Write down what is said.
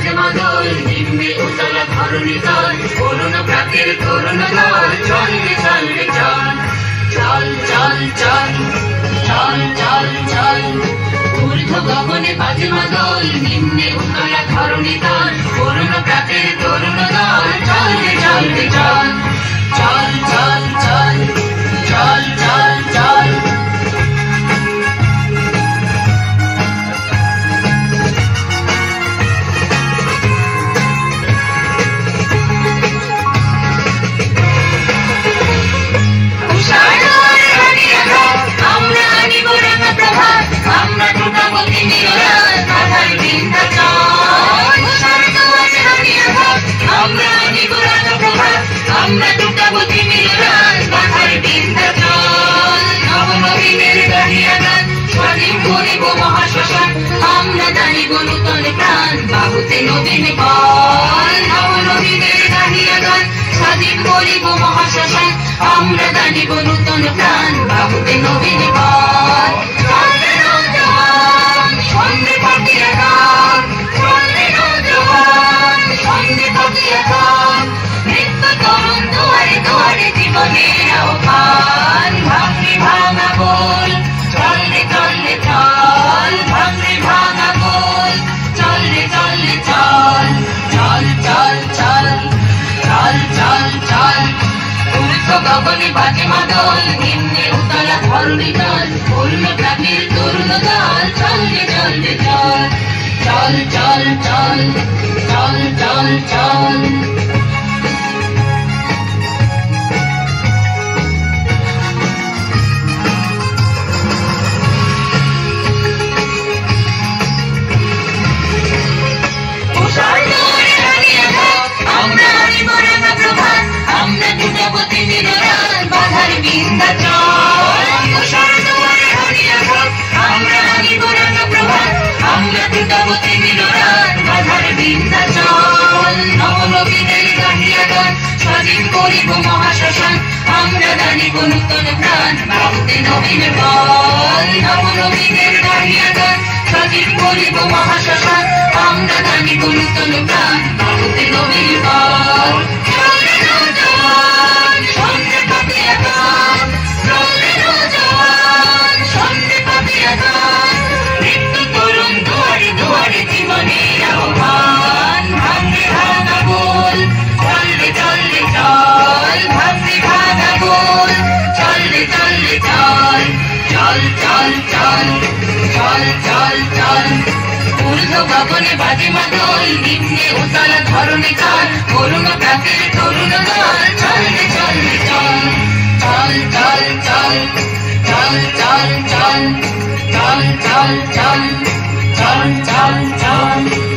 বাজে মাদল নিম্নে উতলা ধরণী তল করুণ প্রাতের তরুণ দল চল রে চল রে চল চল চল চল চল চল চল ঊর্ধ্ব গগনে বাজে মাদল নিম্নে উতলা ধরণী তল করুণ প্রাতের তরুণ দল চল রে চল রে চল চল চল চল চল চল চল নবীন বল নবীনের গাহিয়া গান স্বাধীন করিব মহাশ্মশান আমরা দানিব নূতন প্রাণ বাহুতে নবীন বল চলে নৌজওয়ান সন্ধে পাতিয়া গান চলে নৌজওয়ান সন্ধে পাতিয়া গান নিত্য তরুণ দুয়ারে দুয়ারে জীবনের আহ্বান ভাঙে ভাঙা বল চল রে চল রে চল ভাঙে ভাঙা বল চল রে চল রে চল চল চল চল চল চল চল ঊর্ধ্ব গগনে বাজে মাদল নিম্নে উতলা ধরণী তল পূর্ণ প্রাতের তরুণ দল চল রে চল রে চল চল চল চল চল চল চল মহাশ্মশান আমরা দানিব নূতন প্রাণ বাহুতে নবীন বল নবনবীনের গাহিয়া গান স্বাধীন করিব মহাশ্মশান আমরা দানিব নূতন প্রাণ বাহুতে নবীন বল চলে নৌজওয়ান সন্ধে পাতিয়া গান চলে নৌজওয়ান সন্ধে পাতিয়া গান নিত্য তরুণ দুয়ারে দুয়ারে জীবনের আহ্বান ভাঙে ভাঙা বল চল রে চল রে চল ভাঙে ভাঙা বল চল রে চল রে চল চল চল চল চল চল চল ঊর্ধ্ব গগনে বাজে মাদল নিম্নে উতলা ধরণী তল করুণ প্রাতের তরুণ দল চল রে চল রে চল চল চল চল চল চল চল চল চল চল চল চল চল